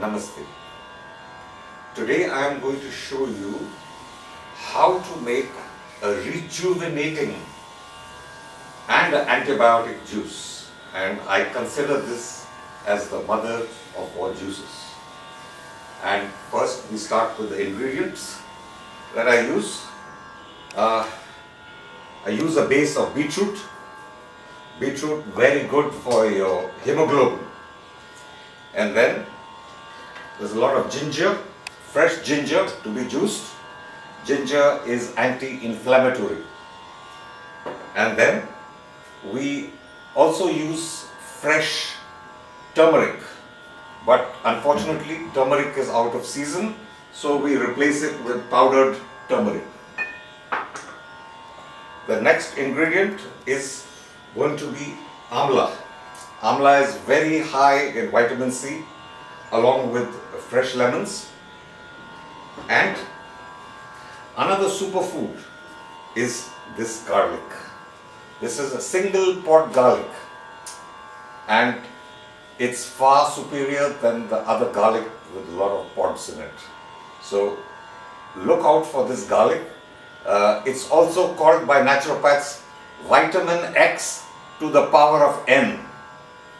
Namaste. Today I am going to show you how to make a rejuvenating and antibiotic juice, and I consider this as the mother of all juices. And first we start with the ingredients that I use. I use a base of beetroot. Beetroot very good for your hemoglobin. And then there's a lot of ginger, fresh ginger to be juiced. Ginger is anti-inflammatory. And then we also use fresh turmeric. But unfortunately, turmeric is out of season, so we replace it with powdered turmeric. The next ingredient is going to be amla. Amla is very high in vitamin C, along with fresh lemons. And another superfood is this garlic. This is a single pot garlic, and it's far superior than the other garlic with a lot of pods in it. So look out for this garlic. It's also called by naturopaths vitamin X to the power of N,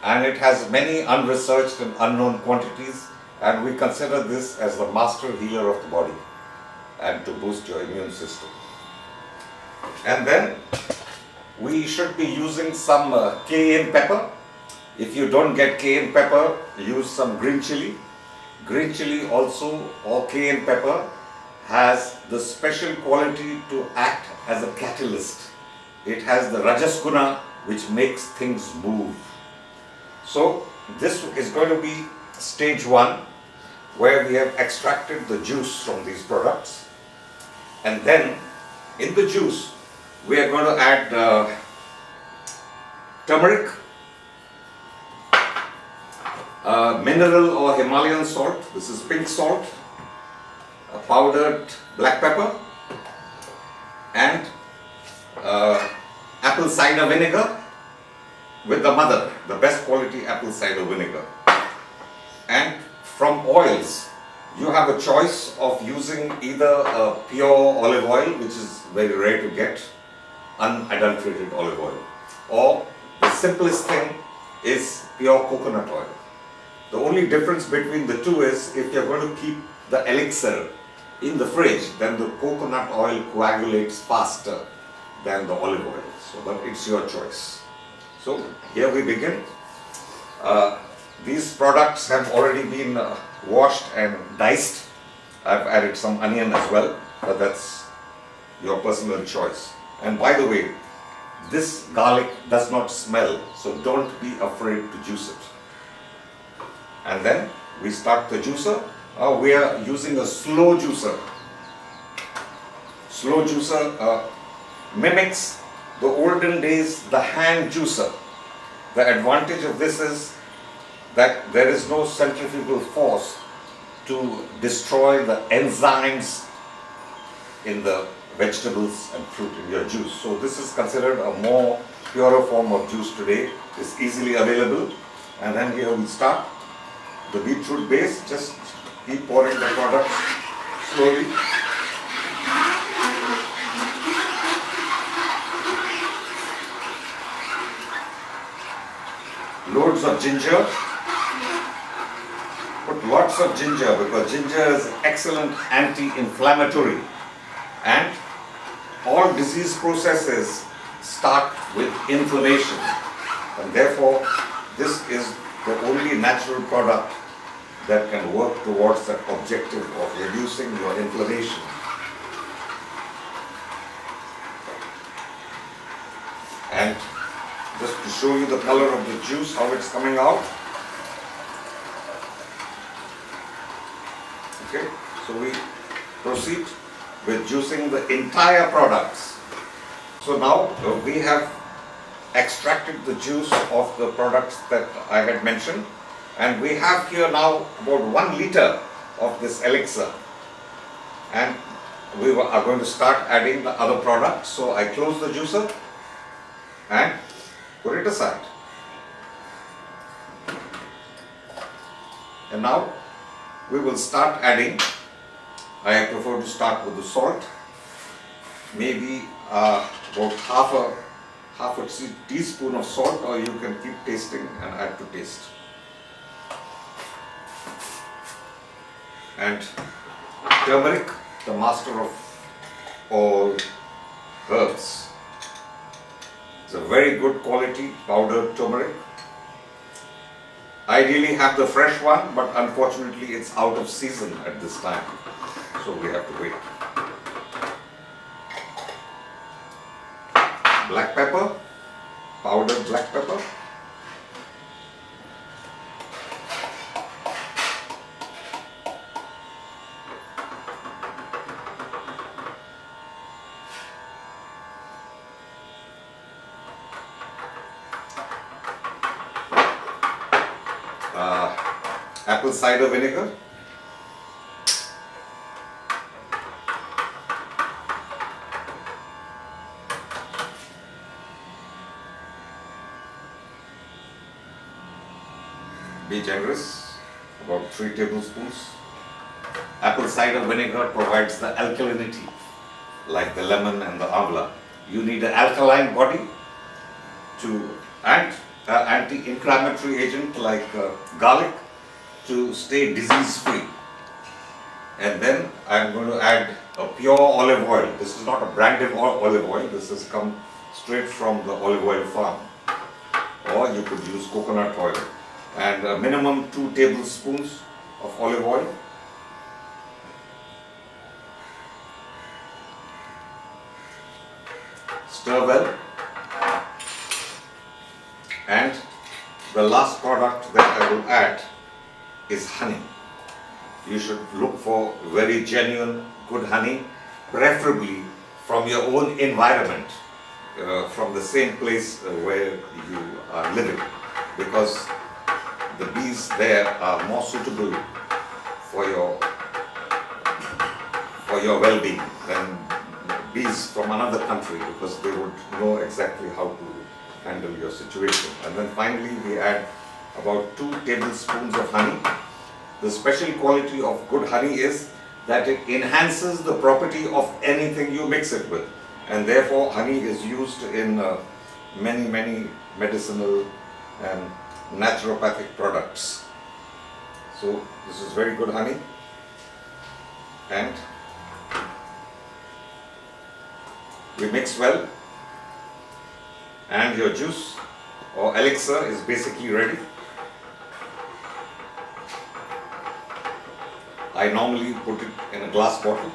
and it has many unresearched and unknown quantities, and we consider this as the master healer of the body and to boost your immune system. And then we should be using some cayenne pepper. If you don't get cayenne pepper, use some green chili. Green chili also, or cayenne pepper, has the special quality to act as a catalyst. It has the rajas guna which makes things move. So this is going to be stage 1, where we have extracted the juice from these products. And then in the juice we are going to add turmeric, mineral or Himalayan salt, this is pink salt, powdered black pepper, and apple cider vinegar with the mother, the best quality apple cider vinegar. And from oils, you have a choice of using either a pure olive oil, which is very rare to get, unadulterated olive oil, or the simplest thing is pure coconut oil. The only difference between the two is if you're going to keep the elixir in the fridge, then the coconut oil coagulates faster than the olive oil. So but it's your choice. So here we begin. These products have already been washed and diced. I've added some onion as well, but that's your personal choice. And by the way, this garlic does not smell, so don't be afraid to juice it. And then we start the juicer. We are using a slow juicer. Slow juicer mimics the olden days, the hand juicer. The advantage of this is that there is no centrifugal force to destroy the enzymes in the vegetables and fruit in your juice. So this is considered a more purer form of juice today. It's easily available. And then here we start the beetroot base. Just keep pouring the product slowly. Loads of ginger. Put lots of ginger because ginger is excellent anti-inflammatory, and all disease processes start with inflammation, and therefore this is the only natural product that can work towards that objective of reducing your inflammation. And just to show you the color of the juice, how it's coming out. Okay, so we proceed with juicing the entire products. So now we have extracted the juice of the products that I had mentioned, and we have here now about 1 liter of this elixir, and we are going to start adding the other products. So I close the juicer and put it aside. And now we will start adding. I prefer to start with the salt, maybe about half a teaspoon of salt, or you can keep tasting and add to taste. And turmeric, the master of all herbs. It's a very good quality powdered turmeric. Ideally have the fresh one, but unfortunately it's out of season at this time, so we have to wait. Black pepper, powdered black pepper. Apple cider vinegar. Be generous, about 3 tablespoons. Apple cider vinegar provides the alkalinity, like the lemon and the amla. You need an alkaline body to add anti-inflammatory agent like garlic to stay disease-free. And then I am going to add a pure olive oil. This is not a branded olive oil. This has come straight from the olive oil farm. Or you could use coconut oil. And a minimum 2 tablespoons of olive oil. Stir well. And the last product that I will add is honey. You should look for very genuine, good honey, preferably from your own environment, from the same place where you are living, because the bees there are more suitable for your well-being than bees from another country, because they would know exactly how to handle your situation. And then finally we add about 2 tablespoons of honey. The special quality of good honey is that it enhances the property of anything you mix it with, and therefore honey is used in many medicinal and naturopathic products. So this is very good honey, and we mix well, and your juice or elixir is basically ready. I normally put it in a glass bottle,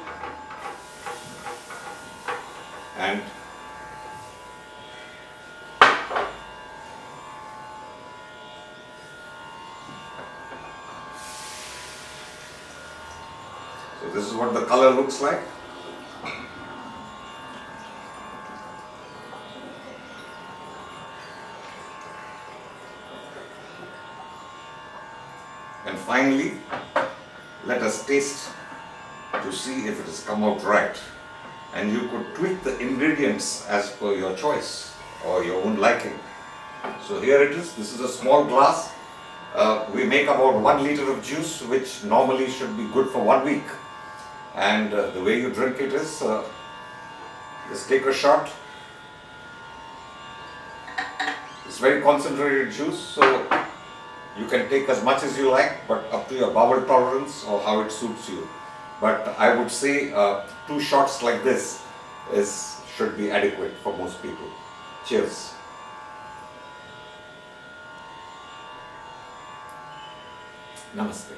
and so this is what the color looks like. And finally, let us taste to see if it has come out right. And you could tweak the ingredients as per your choice or your own liking. So here it is. This is a small glass. We make about 1 liter of juice, which normally should be good for 1 week. And the way you drink it is, just take a shot. It's very concentrated juice, so you can take as much as you like, but up to your bowel tolerance or how it suits you. But I would say 2 shots like this should be adequate for most people. Cheers. Namaste.